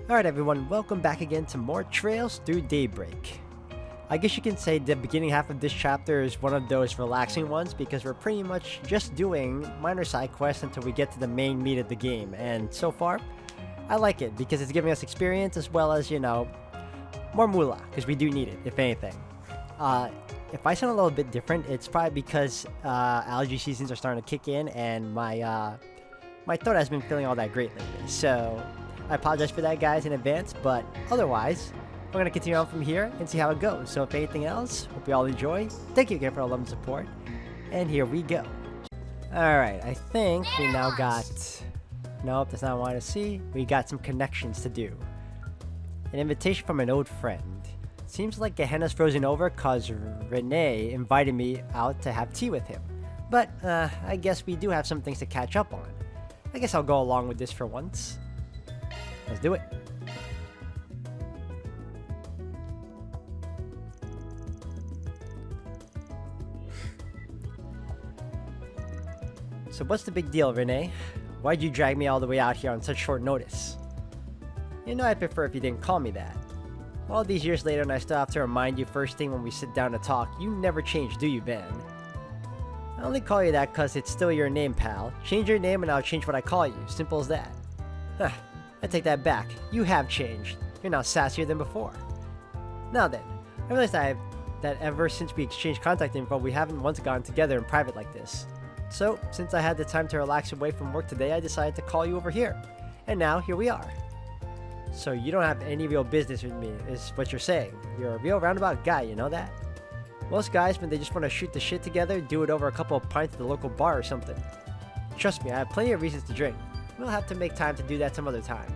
Alright everyone, welcome back again to more Trails Through Daybreak. I guess you can say the beginning half of this chapter is one of those relaxing ones because we're pretty much just doing minor side quests until we get to the main meat of the game, and so far, I like it because it's giving us experience as well as, more moolah, because we do need it, if anything. If I sound a little bit different, it's probably because allergy seasons are starting to kick in and my throat has been feeling all that great lately, so I apologize for that, guys, in advance, but otherwise, we're going to continue on from here and see how it goes. So if anything else, hope you all enjoy. Thank you again for all love and support. And here we go. Alright, I think we now got... Nope, that's not what I want to see. We got some connections to do. An invitation from an old friend. Seems like Gehenna's frozen over cause Renee invited me out to have tea with him. But, I guess we do have some things to catch up on. I guess I'll go along with this for once. Let's do it. So what's the big deal, Renee? Why'd you drag me all the way out here on such short notice? You know I'd prefer if you didn't call me that. All these years later and I still have to remind you first thing when we sit down to talk, you never change, do you, Ben? I only call you that cause it's still your name, pal. Change your name and I'll change what I call you. Simple as that. Huh. I take that back. You have changed. You're now sassier than before. Now then, I realized that ever since we exchanged contact info, we haven't once gone together in private like this. So, since I had the time to relax away from work today, I decided to call you over here. And now, here we are. So you don't have any real business with me, is what you're saying. You're a real roundabout guy, you know that? Most guys, when they just want to shoot the shit together, do it over a couple of pints at the local bar or something. Trust me, I have plenty of reasons to drink. We'll have to make time to do that some other time.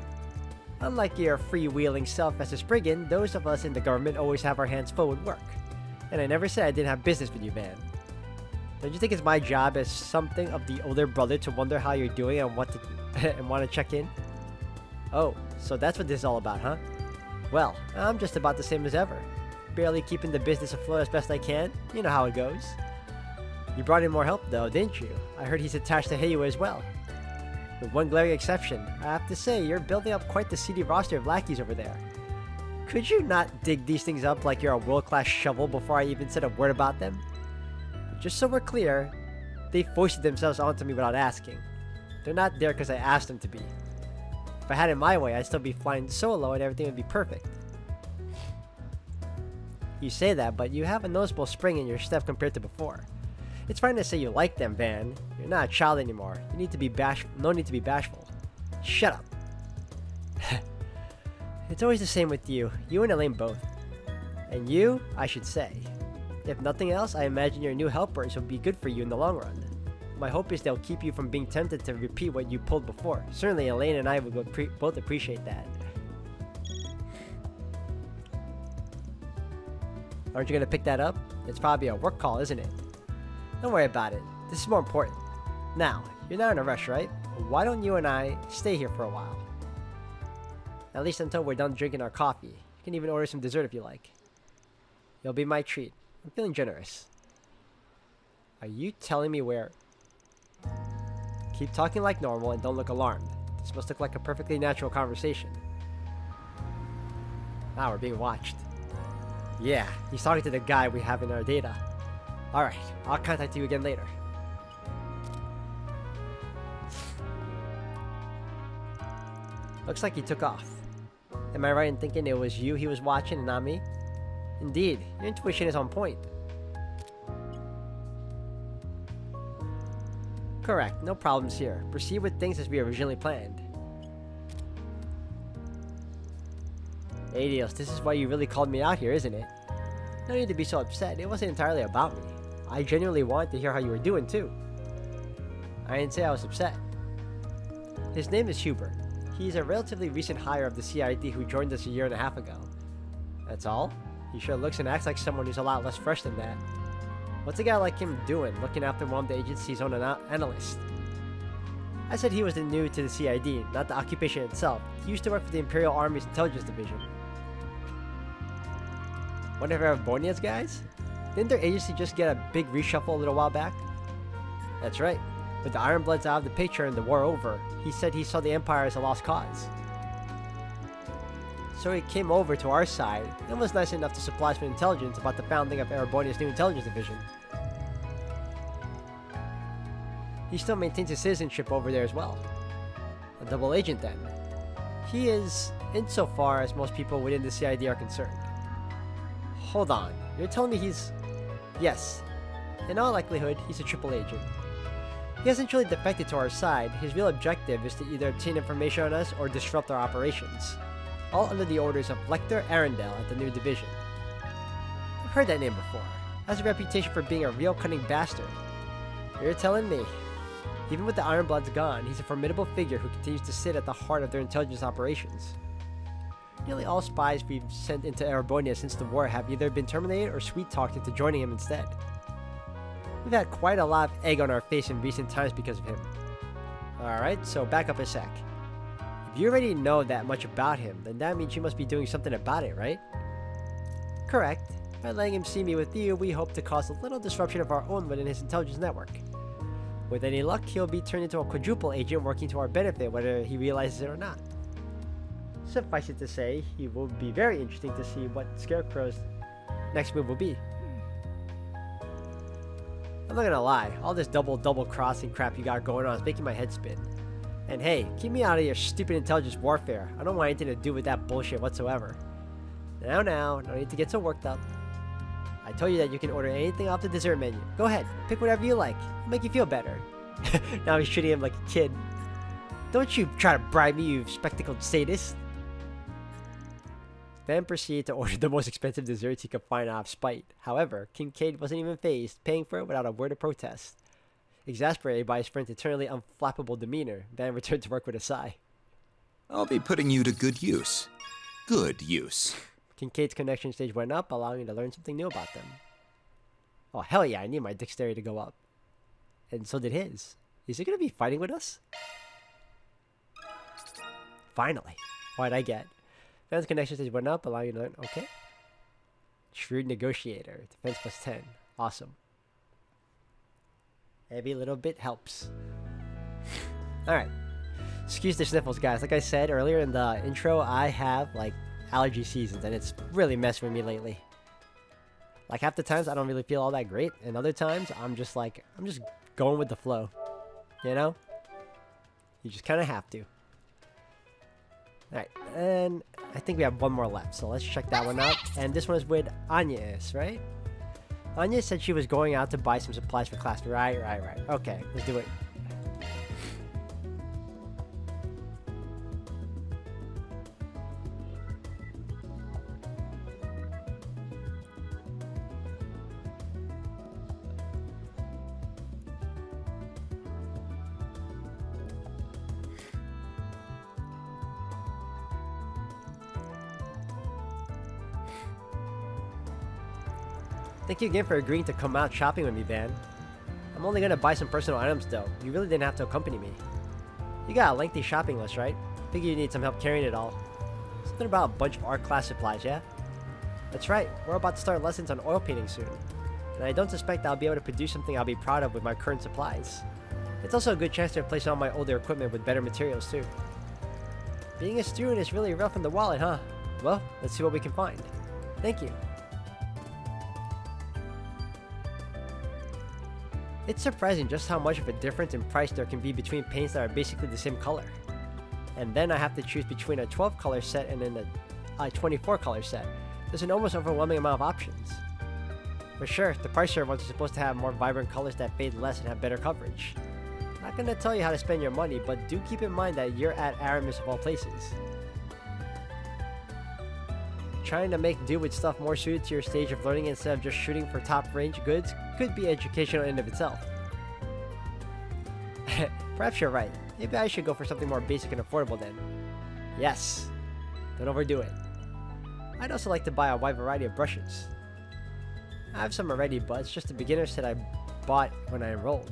Unlike your freewheeling self as a Spriggan, those of us in the government always have our hands full with work. And I never said I didn't have business with you, man. Don't you think it's my job as something of the older brother to wonder how you're doing and want to check in? Oh, so that's what this is all about, huh? Well, I'm just about the same as ever. Barely keeping the business afloat as best I can. You know how it goes. You brought in more help though, didn't you? I heard he's attached to Heiyu as well. With one glaring exception, I have to say, you're building up quite the seedy roster of lackeys over there. Could you not dig these things up like you're a world-class shovel before I even said a word about them? Just so we're clear, they foisted themselves onto me without asking. They're not there because I asked them to be. If I had it my way, I'd still be flying solo and everything would be perfect. You say that, but you have a noticeable spring in your step compared to before. It's fine to say you like them, Van. You're not a child anymore. You need to be no need to be bashful. Shut up. It's always the same with you. You and Elaine both. And you, I should say. If nothing else, I imagine your new helpers will be good for you in the long run. My hope is they'll keep you from being tempted to repeat what you pulled before. Certainly Elaine and I would both appreciate that. Aren't you going to pick that up? It's probably a work call, isn't it? Don't worry about it. This is more important. Now, you're not in a rush, right? Why don't you and I stay here for a while? At least until we're done drinking our coffee. You can even order some dessert if you like. It'll be my treat. I'm feeling generous. Are you telling me where... Keep talking like normal and don't look alarmed. This must look like a perfectly natural conversation. Ah, we're being watched. Yeah, he's talking to the guy we have in our data. Alright, I'll contact you again later. Looks like he took off. Am I right in thinking it was you he was watching and not me? Indeed, your intuition is on point. Correct, no problems here. Proceed with things as we originally planned. Adios, this is why you really called me out here, isn't it? No need to be so upset, it wasn't entirely about me. I genuinely wanted to hear how you were doing too. I didn't say I was upset. His name is Hubert. He's a relatively recent hire of the CID who joined us a year and a half ago. That's all? He sure looks and acts like someone who's a lot less fresh than that. What's a guy like him doing, looking after one of the agency's own analysts? I said he was new to the CID, not the occupation itself. He used to work for the Imperial Army's Intelligence Division. One of Erebonia's guys? Didn't their agency just get a big reshuffle a little while back? That's right. With the Ironbloods out of the picture and the war over, he said he saw the Empire as a lost cause. So he came over to our side and was nice enough to supply us with intelligence about the founding of Erebonia's new intelligence division. He still maintains his citizenship over there as well. A double agent then. He is, insofar as most people within the CID are concerned. Hold on, you're telling me he's... Yes, in all likelihood, he's a triple agent. He hasn't truly defected to our side. His real objective is to either obtain information on us or disrupt our operations. All under the orders of Lecter Arundel at the new division. I've heard that name before. Has a reputation for being a real cunning bastard. You're telling me. Even with the Ironbloods gone, he's a formidable figure who continues to sit at the heart of their intelligence operations. Nearly all spies we've sent into Erebonia since the war have either been terminated or sweet-talked into joining him instead. We've had quite a lot of egg on our face in recent times because of him. Alright, so back up a sec. If you already know that much about him, then that means you must be doing something about it, right? Correct. By letting him see me with you, we hope to cause a little disruption of our own within his intelligence network. With any luck, he'll be turned into a quadruple agent working to our benefit, whether he realizes it or not. Suffice it to say, he will be very interesting to see what Scarecrow's next move will be. I'm not gonna lie, all this double crossing crap you got going on is making my head spin. And hey, keep me out of your stupid intelligence warfare. I don't want anything to do with that bullshit whatsoever. Now, no need to get so worked up. I told you that you can order anything off the dessert menu. Go ahead, pick whatever you like. It'll make you feel better. Now he's treating him like a kid. Don't you try to bribe me, you spectacled sadist. Then proceed to order the most expensive desserts he could find out of spite. However, Kincaid wasn't even fazed, paying for it without a word of protest. Exasperated by his friend's eternally unflappable demeanor, Van returned to work with a sigh. I'll be putting you to good use. Good use. Kincaid's connection stage went up, allowing me to learn something new about them. Oh, hell yeah, I need my dexterity to go up. And so did his. Is he going to be fighting with us? Finally. What'd I get? Van's connection stage went up, allowing you to learn. Okay. Shrewd negotiator. Defense plus 10. Awesome. Every little bit helps. Alright. Excuse the sniffles, guys. Like I said earlier in the intro, I have, like, allergy seasons, and it's really messing with me lately. Like, half the times I don't really feel all that great, and other times I'm just going with the flow. You know? You just kind of have to. Alright, and I think we have one more left, so let's check that one out. And this one is with Agnes, right? Anya said she was going out to buy some supplies for class. Right. Okay, let's do it. Thank you again for agreeing to come out shopping with me, Van. I'm only gonna buy some personal items though. You really didn't have to accompany me. You got a lengthy shopping list, right? Figure you need some help carrying it all. Something about a bunch of art class supplies, yeah? That's right, we're about to start lessons on oil painting soon. And I don't suspect I'll be able to produce something I'll be proud of with my current supplies. It's also a good chance to replace all my older equipment with better materials too. Being a student is really rough on the wallet, huh? Well, let's see what we can find. Thank you. It's surprising just how much of a difference in price there can be between paints that are basically the same color. And then I have to choose between a 12 color set and then a 24 color set. There's an almost overwhelming amount of options. For sure, the pricier ones are supposed to have more vibrant colors that fade less and have better coverage. Not gonna tell you how to spend your money, but do keep in mind that you're at Aramis of all places. Trying to make do with stuff more suited to your stage of learning instead of just shooting for top range goods could be educational in and of itself. Perhaps you're right. Maybe I should go for something more basic and affordable then. Yes. Don't overdo it. I'd also like to buy a wide variety of brushes. I have some already, but it's just a beginner set I bought when I enrolled.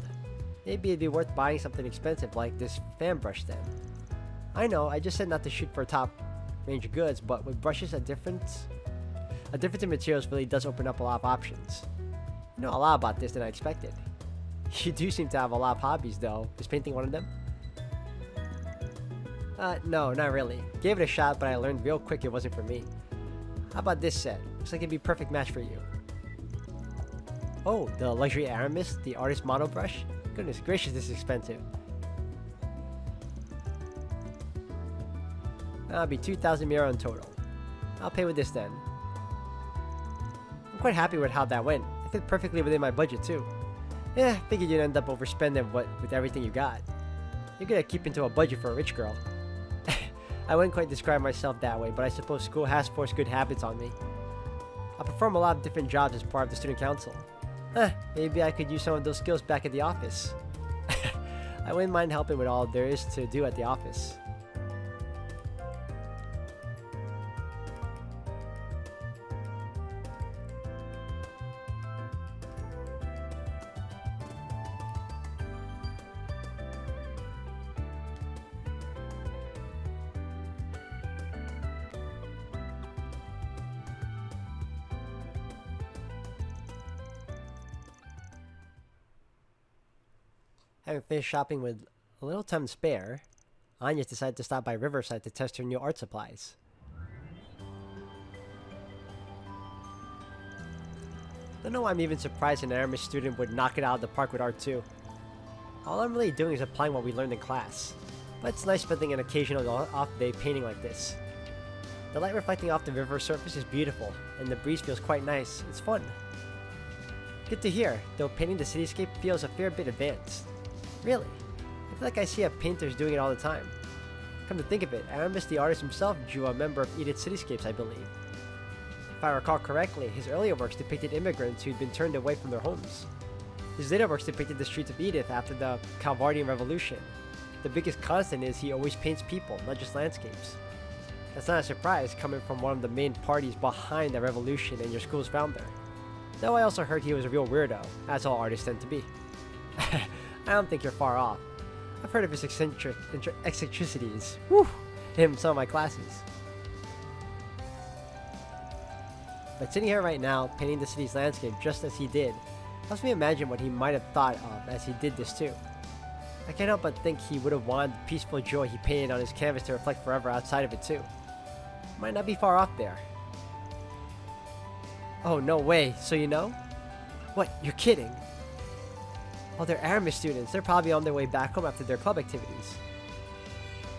Maybe it'd be worth buying something expensive like this fan brush then. I know, I just said not to shoot for top range of goods, but with brushes, a difference in materials really does open up a lot of options. You know a lot about this than I expected. You do seem to have a lot of hobbies though. Is painting one of them? No, not really. Gave it a shot, but I learned real quick it wasn't for me. How about this set? Looks like it'd be a perfect match for you. Oh, the luxury Aramis, the artist model brush? Goodness gracious, this is expensive. That'll be 2,000 miro in total. I'll pay with this then. I'm quite happy with how that went. It fit perfectly within my budget too. Yeah, figured you'd end up overspending with everything you got. You're good at keeping to a budget for a rich girl. I wouldn't quite describe myself that way, but I suppose school has forced good habits on me. I perform a lot of different jobs as part of the student council. Maybe I could use some of those skills back at the office. I wouldn't mind helping with all there is to do at the office. Having finished shopping with a little time to spare, Anya decided to stop by Riverside to test her new art supplies. Don't know why I'm even surprised an Aramis student would knock it out of the park with art too. All I'm really doing is applying what we learned in class, but it's nice spending an occasional off-day painting like this. The light reflecting off the river surface is beautiful, and the breeze feels quite nice. It's fun. Good to hear, though painting the cityscape feels a fair bit advanced. Really? I feel like I see painters doing it all the time. Come to think of it, Aramis the artist himself drew a member of Edith's Cityscapes, I believe. If I recall correctly, his earlier works depicted immigrants who'd been turned away from their homes. His later works depicted the streets of Edith after the Calvardian Revolution. The biggest constant is he always paints people, not just landscapes. That's not a surprise coming from one of the main parties behind the revolution and your school's founder. Though I also heard he was a real weirdo, as all artists tend to be. I don't think you're far off. I've heard of his eccentricities. Whew! In some of my classes. But sitting here right now, painting the city's landscape just as he did, helps me imagine what he might have thought of as he did this too. I can't help but think he would have wanted the peaceful joy he painted on his canvas to reflect forever outside of it too. Might not be far off there. Oh, no way. So you know? What? You're kidding? Oh, they're Aramis students. They're probably on their way back home after their club activities.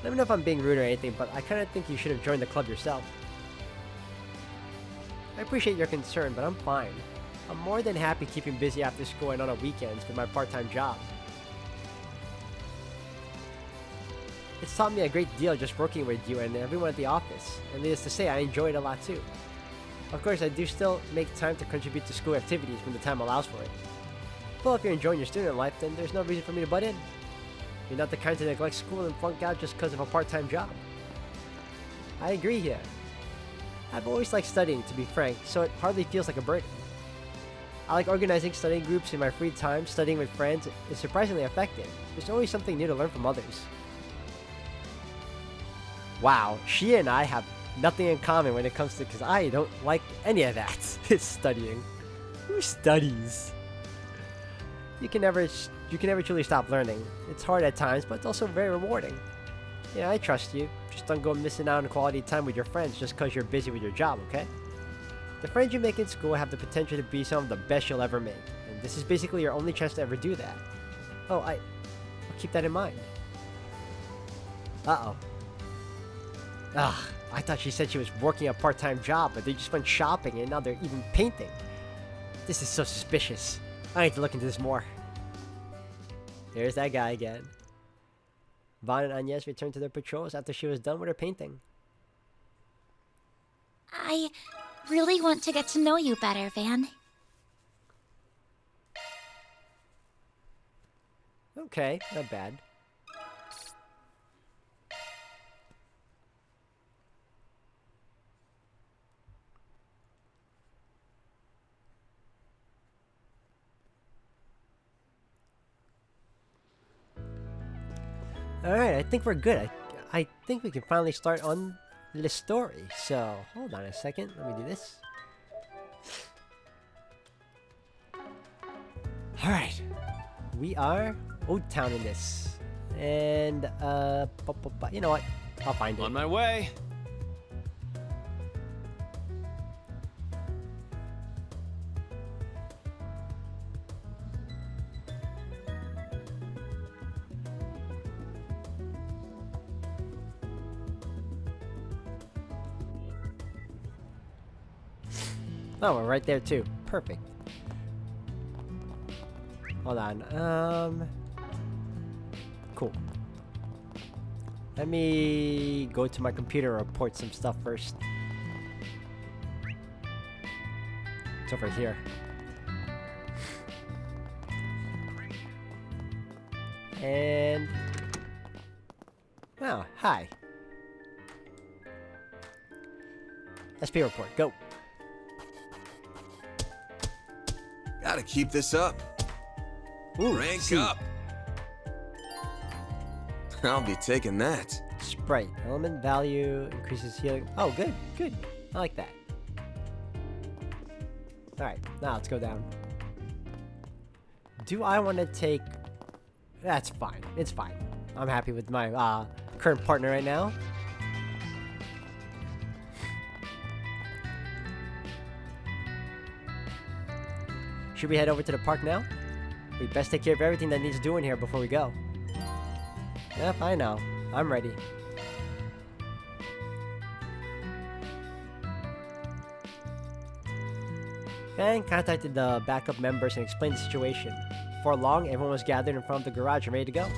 Let me know if I'm being rude or anything, but I kind of think you should have joined the club yourself. I appreciate your concern, but I'm fine. I'm more than happy keeping busy after school and on the weekends with my part-time job. It's taught me a great deal just working with you and everyone at the office, and needless to say, I enjoy it a lot too. Of course, I do still make time to contribute to school activities when the time allows for it. Well, if you're enjoying your student life, then there's no reason for me to butt in. You're not the kind to neglect school and flunk out just because of a part-time job. I agree here. I've always liked studying, to be frank, so it hardly feels like a burden. I like organizing studying groups in my free time. Studying with friends is surprisingly effective. There's always something new to learn from others. Wow, she and I have nothing in common when it comes to, because I don't like any of that. Studying. Who studies? You can never truly stop learning. It's hard at times, but it's also very rewarding. Yeah, I trust you. Just don't go missing out on quality time with your friends just because you're busy with your job, okay? The friends you make in school have the potential to be some of the best you'll ever make, and this is basically your only chance to ever do that. Oh, I'll keep that in mind. Uh-oh. Ugh, I thought she said she was working a part-time job, but they just went shopping and now they're even painting. This is so suspicious. I need to look into this more. There's that guy again. Vaughn and Agnes returned to their patrols after she was done with her painting. I really want to get to know you better, Van. Okay, not bad. Alright, I think we're good. I think we can finally start on the story. So, hold on a second. Let me do this. Alright. We are Old Town in this. And, you know what? I'll find it. On my way. Oh, we're right there too. Perfect. Hold on. Cool. Let me go to my computer and report some stuff first. It's over here. And... oh, hi. SP report, go. Gotta keep this up. Ooh, Rank C. up. I'll be taking that. Sprite. Element value increases healing. Oh, good, good. I like that. Alright, now let's go down. Do I want to take... that's fine. It's fine. I'm happy with my current partner right now. Should we head over to the park now? We best take care of everything that needs doing here before we go. Yep, I know. I'm ready. And contacted the backup members and explained the situation. Before long, everyone was gathered in front of the garage and ready to go.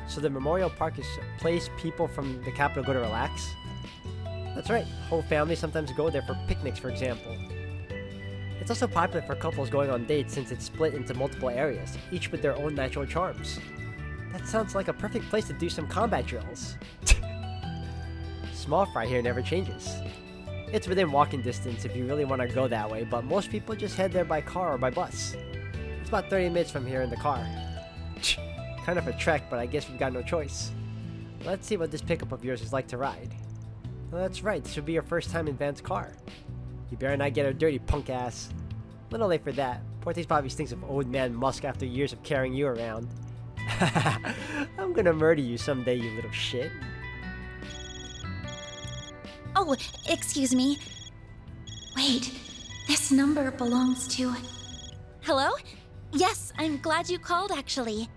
So the Memorial Park is a place people from the capital go to relax? That's right, whole families sometimes go there for picnics, for example. It's also popular for couples going on dates since it's split into multiple areas, each with their own natural charms. That sounds like a perfect place to do some combat drills. Small fry here never changes. It's within walking distance if you really want to go that way, but most people just head there by car or by bus. It's about 30 minutes from here in the car. Kind of a trek, but I guess we've got no choice. Let's see what this pickup of yours is like to ride. Well, that's right, this should be your first time in Van's car. You better not get her dirty, punk ass. Little late for that. Porthy's probably stinks of old man musk after years of carrying you around. I'm gonna murder you someday, you little shit. Oh, excuse me. Wait, this number belongs to... Hello? Yes, I'm glad you called, actually.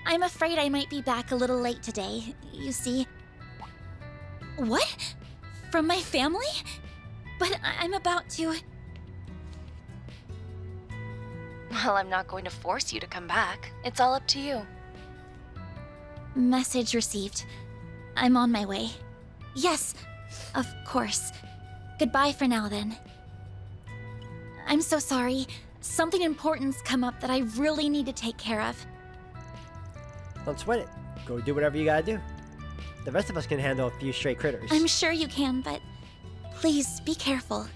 I'm afraid I might be back a little late today, you see. What? From my family? But I'm about to... Well, I'm not going to force you to come back. It's all up to you. Message received. I'm on my way. Yes, of course. Goodbye for now, then. I'm so sorry. Something important's come up that I really need to take care of. Don't sweat it. Go do whatever you gotta do. The rest of us can handle a few stray critters. I'm sure you can, but please be careful.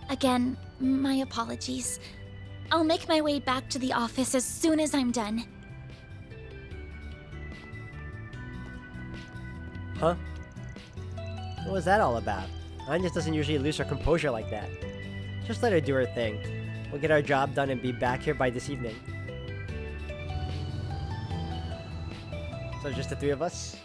Again, my apologies. I'll make my way back to the office as soon as I'm done. Huh? What was that all about? Anya doesn't usually lose her composure like that. Just let her do her thing. We'll get our job done and be back here by this evening. So just the three of us?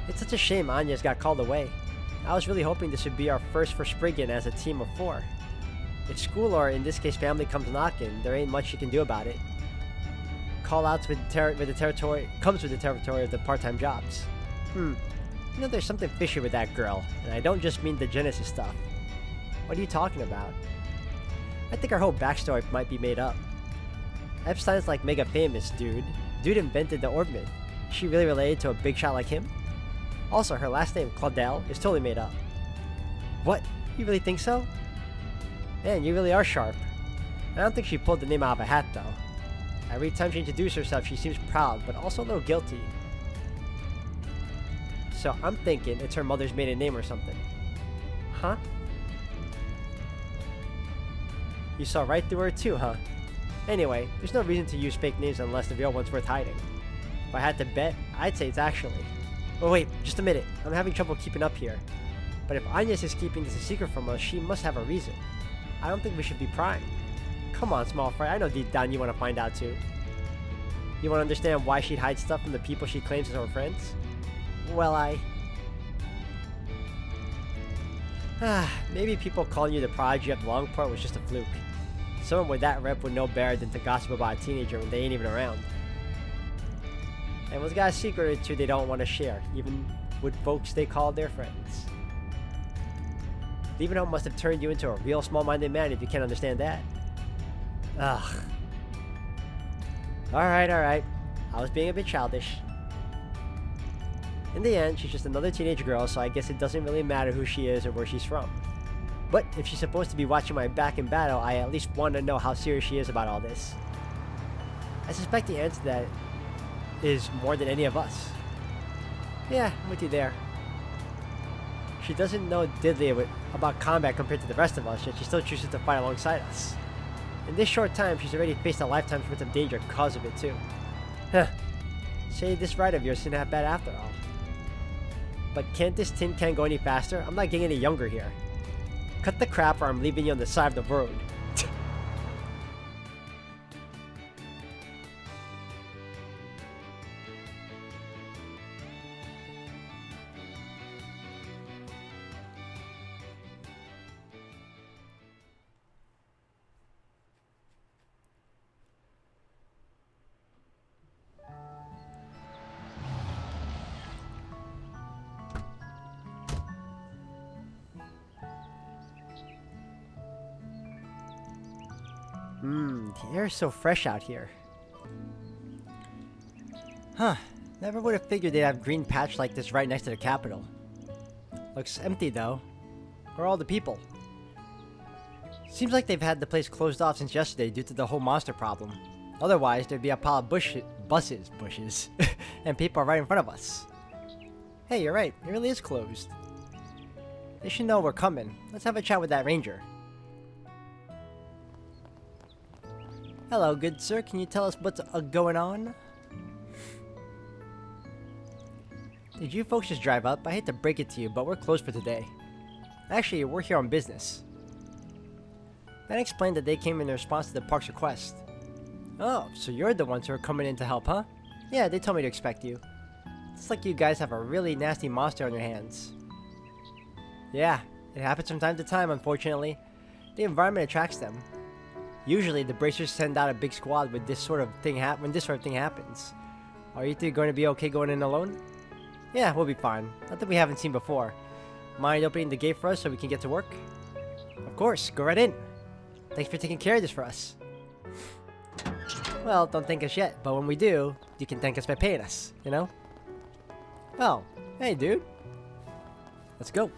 It's such a shame Anya's got called away. I was really hoping this would be our first for Spriggan as a team of 4. If school, or in this case family, comes knocking, there ain't much you can do about it. Call-outs with the territory of the part-time jobs. You know, there's something fishy with that girl, and I don't just mean the Genesis stuff. What are you talking about? I think our whole backstory might be made up. Epstein's like mega famous, dude. Dude invented the orb myth. Is she really related to a big shot like him? Also, her last name, Claudel, is totally made up. What? You really think so? Man, you really are sharp. I don't think she pulled the name out of a hat, though. Every time she introduces herself, she seems proud, but also a little guilty. So I'm thinking it's her mother's maiden name or something. Huh? You saw right through her too, huh? Anyway, there's no reason to use fake names unless the real one's worth hiding. If I had to bet, I'd say it's actually. Oh wait, just a minute. I'm having trouble keeping up here. But if Agnes is keeping this a secret from us, she must have a reason. I don't think we should be prying. Come on, small fry. I know deep down you want to find out too. You want to understand why she'd hide stuff from the people she claims as her friends? Well, maybe people calling you the prodigy of Longport was just a fluke. Someone with that rep would know better than to gossip about a teenager when they ain't even around. Everyone's got a secret or two they don't want to share, even with folks they call their friends. Leaving home must have turned you into a real small-minded man if you can't understand that. Ugh. Alright. I was being a bit childish. In the end, she's just another teenage girl, so I guess it doesn't really matter who she is or where she's from. But if she's supposed to be watching my back in battle, I at least want to know how serious she is about all this. I suspect the answer to that is more than any of us. Yeah, I'm with you there. She doesn't know diddly about combat compared to the rest of us, yet she still chooses to fight alongside us. In this short time, she's already faced a lifetime's worth of danger because of it too. Huh. Say this ride of yours isn't that bad after all. But can't this tin can go any faster? I'm not getting any younger here. Cut the crap or I'm leaving you on the side of the road. The air is so fresh out here. Huh. Never would have figured they'd have a green patch like this right next to the Capitol. Looks empty though. Where are all the people? Seems like they've had the place closed off since yesterday due to the whole monster problem. Otherwise, there'd be a pile of bushes, and people right in front of us. Hey, you're right. It really is closed. They should know we're coming. Let's have a chat with that ranger. Hello, good sir. Can you tell us what's going on? Did you folks just drive up? I hate to break it to you, but we're closed for today. Actually, we're here on business. That explained that they came in response to the park's request. Oh, so you're the ones who are coming in to help, huh? Yeah, they told me to expect you. It's like you guys have a really nasty monster on your hands. Yeah, it happens from time to time, unfortunately. The environment attracts them. Usually, the bracers send out a big squad with when this sort of thing happens. Are you two going to be okay going in alone? Yeah, we'll be fine. Nothing we haven't seen before. Mind opening the gate for us so we can get to work? Of course, go right in. Thanks for taking care of this for us. Well, don't thank us yet, but when we do, you can thank us by paying us, you know? Oh, hey dude. Let's go.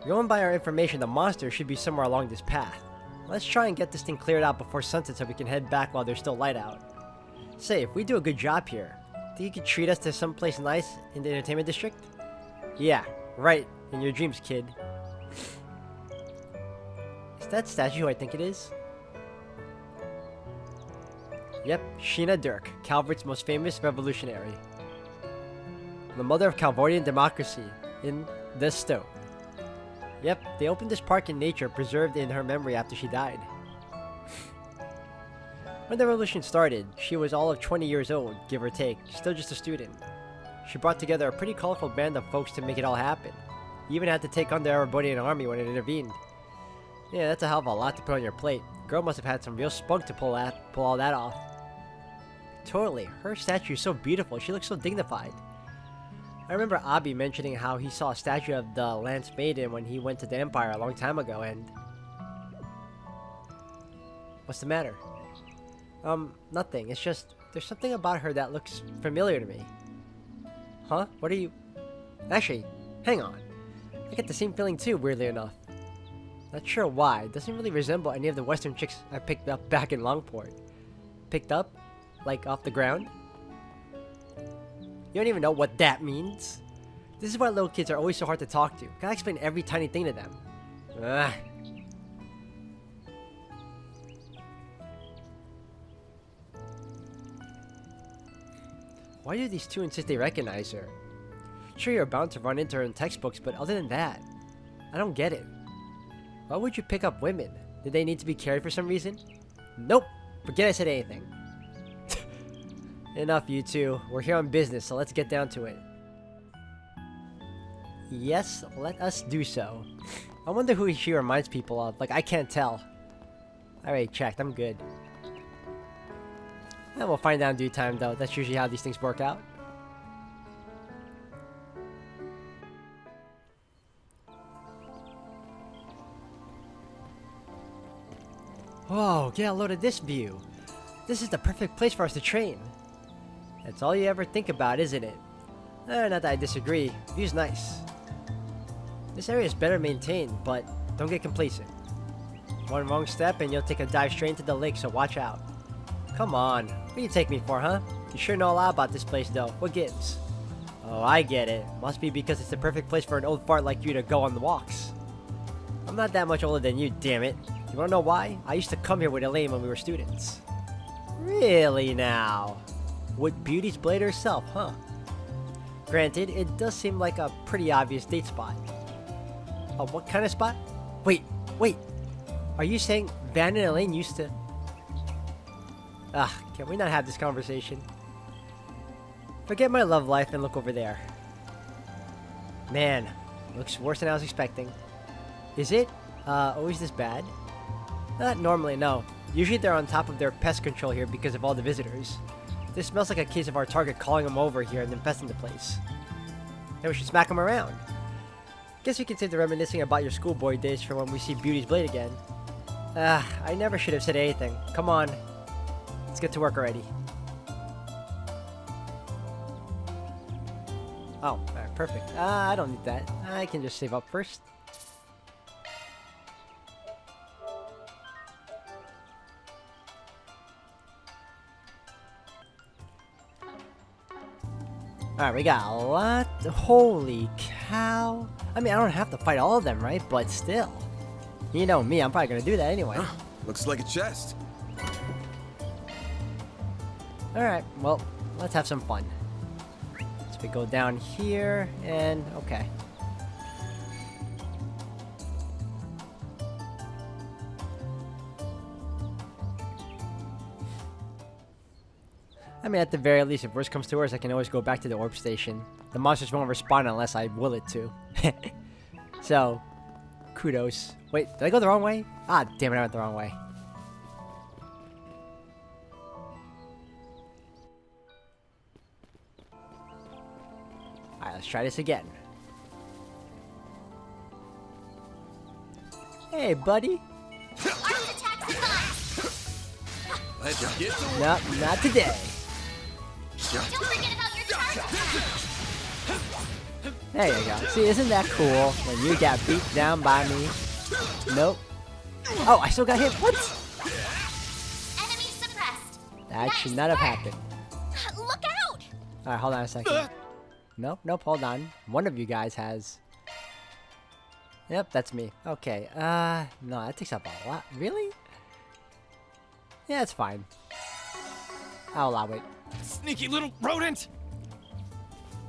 Going by our information, the monster should be somewhere along this path. Let's try and get this thing cleared out before sunset so we can head back while there's still light out. Say, if we do a good job here, think you could treat us to someplace nice in the entertainment district? Yeah, right, in your dreams, kid. Is that statue who I think it is? Yep, Sheena Dirke, Calvert's most famous revolutionary. The mother of Calvardian democracy in the stone. Yep, they opened this park in nature preserved in her memory after she died. When the revolution started, she was all of 20 years old, give or take, still just a student. She brought together a pretty colorful band of folks to make it all happen. You even had to take on the Arabodian army when it intervened. Yeah, that's a hell of a lot to put on your plate. Girl must have had some real spunk to pull all that off. Totally, her statue is so beautiful, she looks so dignified. I remember Abi mentioning how he saw a statue of the Lance Maiden when he went to the Empire a long time ago, and... What's the matter? Nothing. It's just, there's something about her that looks familiar to me. Huh? What are you... Actually, hang on. I get the same feeling too, weirdly enough. Not sure why. It doesn't really resemble any of the Western chicks I picked up back in Longport. Picked up? Like, off the ground? You don't even know what that means? This is why little kids are always so hard to talk to. Gotta explain every tiny thing to them. Ugh. Why do these two insist they recognize her? Sure, you're bound to run into her in textbooks, but other than that, I don't get it. Why would you pick up women? Did they need to be carried for some reason? Nope. Forget I said anything. Enough, you two. We're here on business, so let's get down to it. Yes, let us do so. I wonder who she reminds people of. Like, I can't tell. I already checked. I'm good. Yeah, we'll find out in due time, though. That's usually how these things work out. Whoa, get a load of this view. This is the perfect place for us to train. That's all you ever think about, isn't it? Not that I disagree. The view's nice. This area is better maintained, but don't get complacent. One wrong step and you'll take a dive straight into the lake, so watch out. Come on. What do you take me for, huh? You sure know a lot about this place, though. What gives? Oh, I get it. Must be because it's the perfect place for an old fart like you to go on the walks. I'm not that much older than you, damn it. You wanna know why? I used to come here with Elaine when we were students. Really now? With Beauty's Blade herself, huh? Granted, it does seem like a pretty obvious date spot. What kind of spot? Wait. Are you saying Van and Elaine used to... can we not have this conversation? Forget my love life and look over there. Man, looks worse than I was expecting. Is it? Always this bad? Not normally, no. Usually they're on top of their pest control here because of all the visitors. This smells like a case of our target calling them over here and then pesting the place. Then we should smack them around. Guess we can save the reminiscing about your schoolboy days for when we see Beauty's Blade again. I never should have said anything. Come on. Let's get to work already. Oh, alright, perfect. I don't need that. I can just save up first. Alright, we got a lot. Holy cow. I mean, I don't have to fight all of them, right? But still. You know me, I'm probably gonna do that anyway. Looks like a chest. Alright, well, let's have some fun. So we go down here, and okay. I mean, at the very least, if worse comes to worse, I can always go back to the orb station. The monsters won't respond unless I will it to. So, kudos. Wait, did I go the wrong way? Ah, damn it, I went the wrong way. Alright, let's try this again. Hey, buddy. Let's get to Nope, not today. Don't forget about your target. There you go. See, isn't that cool when you got beat down by me? Nope. Oh, I still got hit. What? Enemy suppressed. That should not have happened. Look out! Alright, hold on a second. Nope, hold on. One of you guys has... Yep, that's me. Okay, no, that takes up a lot. Really? Yeah, it's fine. I'll allow it. Sneaky little rodent!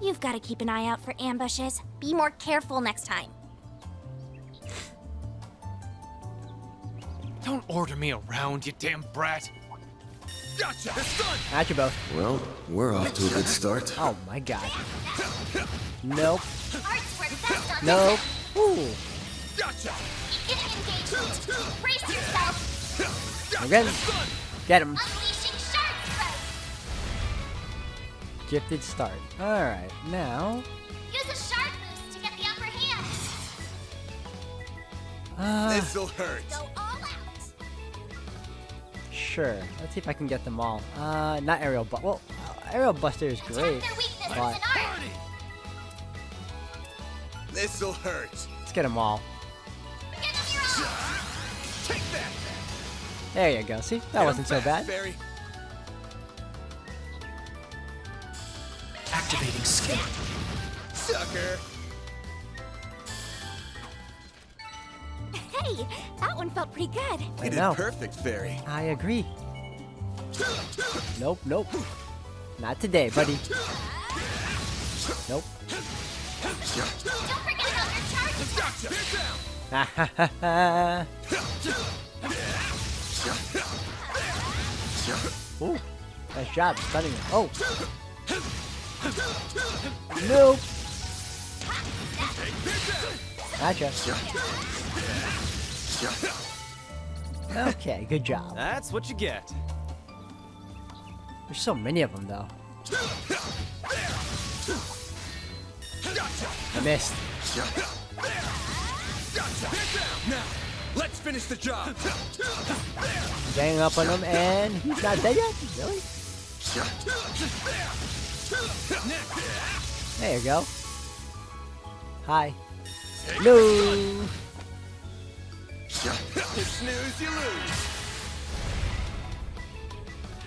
You've got to keep an eye out for ambushes. Be more careful next time. Don't order me around, you damn brat! Gotcha! It's done! At you both. Well, we're off to a good start. Oh my god. Nope. Arts work best on Nope. Ooh. Gotcha! Getting engagement. Brace yourself. Again. Get him. Unleashing shark throat. Gifted start. Alright, now... Use a shark boost to get the upper hand. This'll hurt. Go all out. Sure. Let's see if I can get them all. Not Aerial Buster. Well, Aerial Buster is great, Attack their weaknesses but in art. This'll hurt. let's get them all. Give them your all. Take that. There you go. See? That wasn't so bad. Fairy. Activating skill. Sucker. Hey, that one felt pretty good. I You did know. perfect, Fairy. I agree. Nope. Not today, buddy. Nope. Don't forget about your charges. Gotcha! Get down! Ha ha ha ha. Ooh, nice job stunning him. Oh. Nope. Gotcha. Okay, good job. That's what you get. There's so many of them, though. I missed. Now, let's finish the job. Ganging up on him, and he's not dead yet? Really? There you go. Hi. No. You snooze, you lose.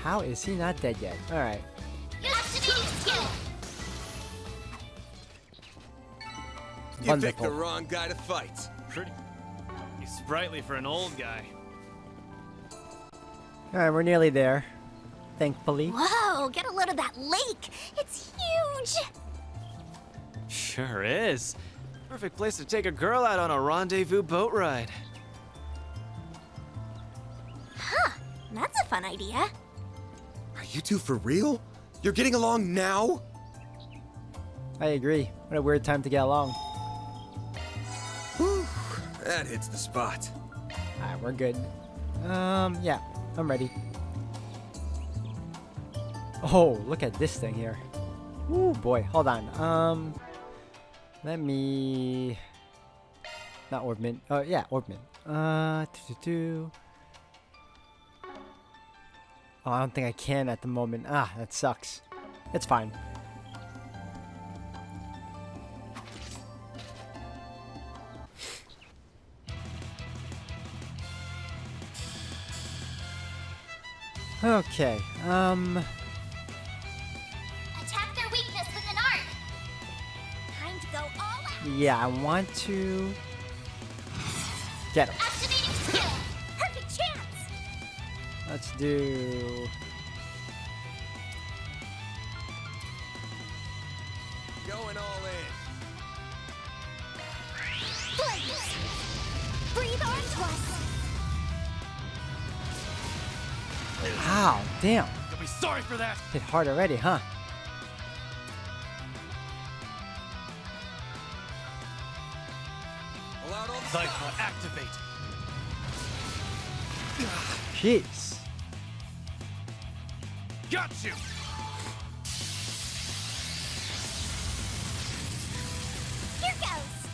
How is he not dead yet? All right. Activating skill. You picked the Wonderful. wrong guy to fight. Pretty. He's sprightly for an old guy. All right, we're nearly there. Thankfully. Whoa, get a load of that lake. It's huge. Sure is. Perfect place to take a girl out on a rendezvous boat ride. That's a fun idea. Are you two for real? You're getting along now? I agree. What a weird time to get along. Whew, that hits the spot. All right, we're good. Yeah, I'm ready. Oh, look at this thing here. Ooh, boy. Hold on. Let me... Not Orbman. Oh, yeah, Orbman. Oh, I don't think I can at the moment. Ah, that sucks. It's fine. Okay, Attack their weakness with an arc. Time to go all out. yeah, I want to get him. Activating skill. Perfect chance. Let's do... Going all in. Blaze. Breathe onto us. Wow, damn. You'll be sorry for that. Hit hard already, huh? Allowed all the Cypher, activate. Jeez. Got you. Here goes.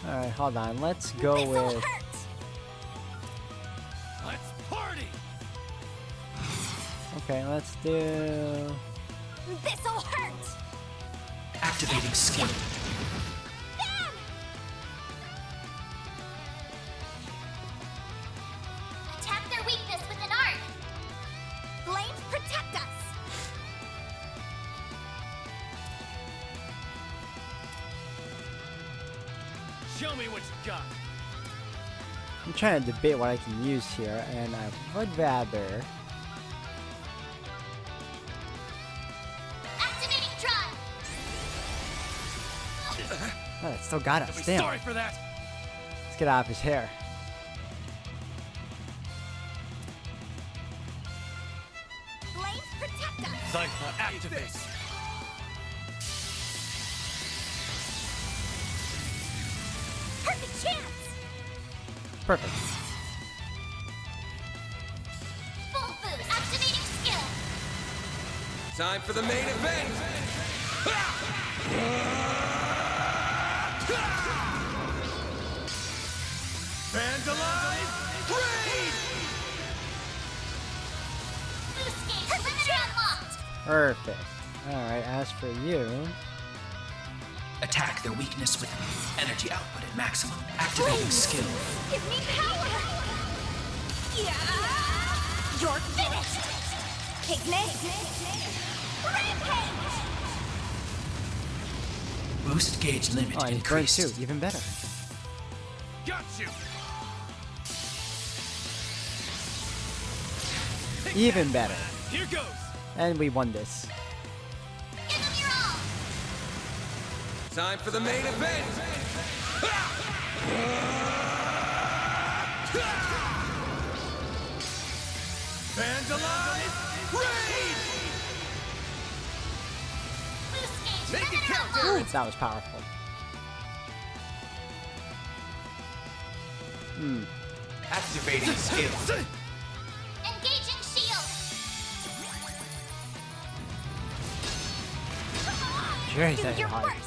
Alright, hold on. Let's go This'll with... hurt. Let's party. Okay, let's do... This'll hurt. Activating skill. Bam! Attack their weakness with an arc. Flames protect us. Show me what you got. I'm trying to debate what I can use here, and I would rather... Activating drive. Oh, it still got You'll us. be Damn. sorry for that. Let's get off his hair. Flames protect us. Cypher, activate. Perfect chance. Perfect. Full boost. Activating skill. time for the main event. Fans alive, raid! Boost gauge. Perimeter unlocked. Perfect. Alright, as for you... Attack their weakness with energy output at maximum. Activating skill. Give me power. Yeah. You're finished. Pigment. Rampage. Boost gauge limit Oh, and he's burnt increased. too. Even better. Got you. Even better. Here goes. And we won this. Give them your all! Time for the main event! Vandalize! Raid! Boost gauge, Make it limit count, outlaw! Darren! Ooh, that was powerful. Activating skill. Engaging shield! Jeez, Do that's your hard. worst!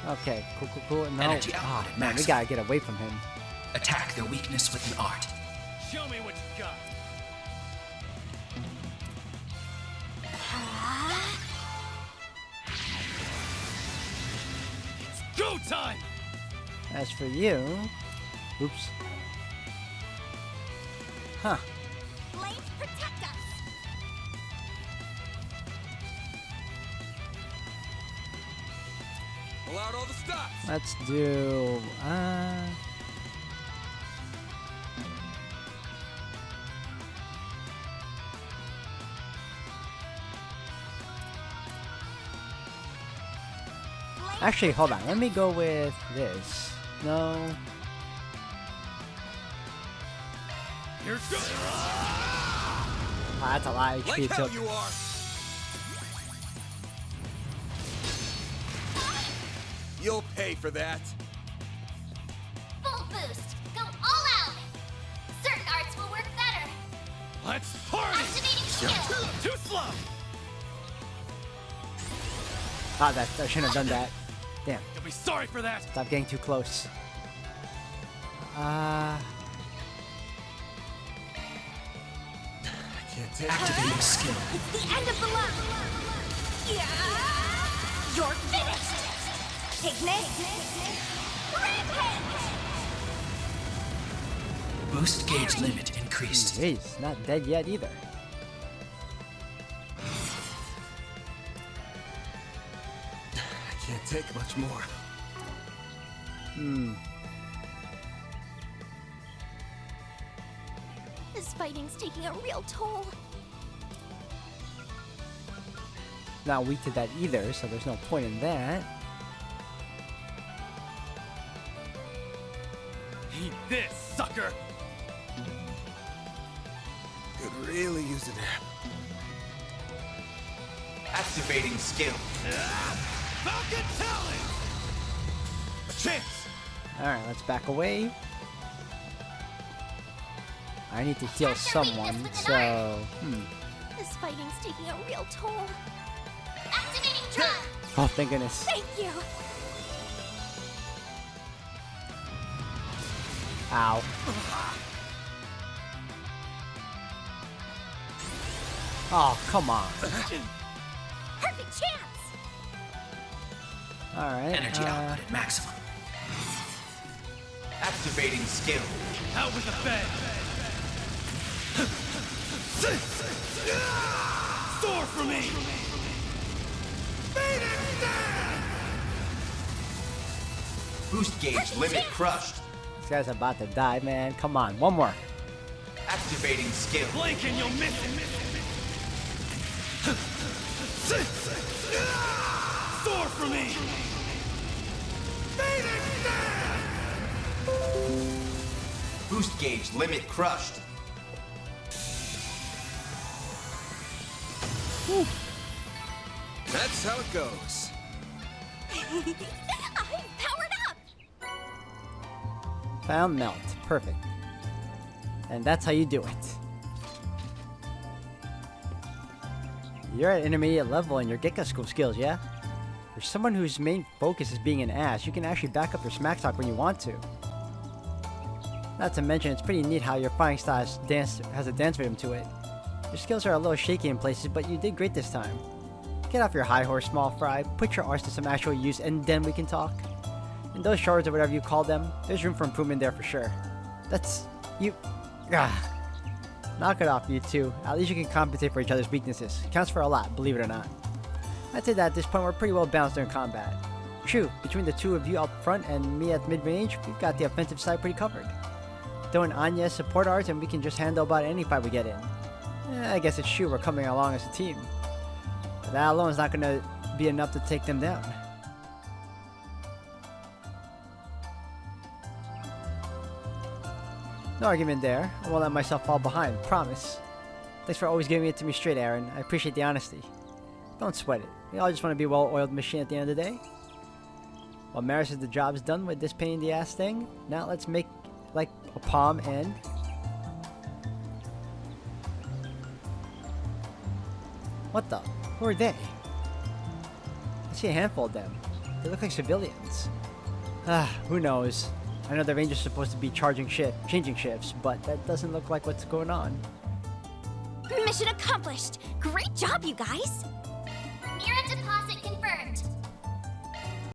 Okay, cool. No. Energy output at Man, we maximum. gotta get away from him. Attack their weakness with an art. Show me what you got. Go time. As for you... Oops. Huh. Blades protect us! Pull out all the stops! Let's do... Actually, hold on. Let me go with this. No. Here goes! Ah, that's a lot of Like HP how took. you are! You'll pay for that! Full boost! Go all out! Certain arts will work better! Let's party. Activating skill! Too slow. Ah, I shouldn't have done that. Damn. You'll be sorry for that. Stop getting too close. Can't take Activating skill. It's the end of the line! Yeah! You're finished! Ignite! Rampage! Boost gauge limit increased. Jeez, not dead yet either. I can't take much more. This fighting's taking a real toll. Not weak to that either, so there's no point in that. Eat this, sucker. Could really use a nap. Activating skill. Falcon Talon. A chance! Alright, let's back away. I need to heal Attack their someone, weakness with an so... This fighting's taking a real toll. Activating drive! Oh, thank goodness. Thank you! Ow. Oh, come on. Perfect chance! Alright. Energy output at maximum. Activating skill. Out with the bed. Soar for me. Boost gauge limit crushed. This guy's about to die, man. Come on, one more. Activating skill. Blink and you'll miss it. Soar for me. Boost gauge limit crushed. That's how it goes. I'm powered up! Found melt. Perfect. And that's how you do it. You're at intermediate level in your Gekka School skills, yeah? For someone whose main focus is being an ass, you can actually back up your smack talk when you want to. Not to mention, it's pretty neat how your fighting style has a dance rhythm to it. Your skills are a little shaky in places, but you did great this time. Get off your high horse, small fry, put your arts to some actual use, and then we can talk. In those shards or whatever you call them, there's room for improvement there for sure. That's... you... Knock it off, you two. At least you can compensate for each other's weaknesses. Counts for a lot, believe it or not. I'd say that at this point we're pretty well balanced during combat. True, between the two of you up front and me at mid-range, we've got the offensive side pretty covered. Throw in Anya's support arts and we can just handle about any fight we get in. I guess it's true we're coming along as a team. But that alone is not gonna be enough to take them down. No argument there. I won't let myself fall behind, promise. Thanks for always giving it to me straight, Aaron. I appreciate the honesty. Don't sweat it. We all just want to be a well-oiled machine at the end of the day. While Mara says the job's done with this pain in the ass thing, now let's make like a palm and... What the? Who are they? I see a handful of them. They look like civilians. Who knows? I know the Rangers are supposed to be changing shifts, but that doesn't look like what's going on. Mission accomplished! Great job, you guys!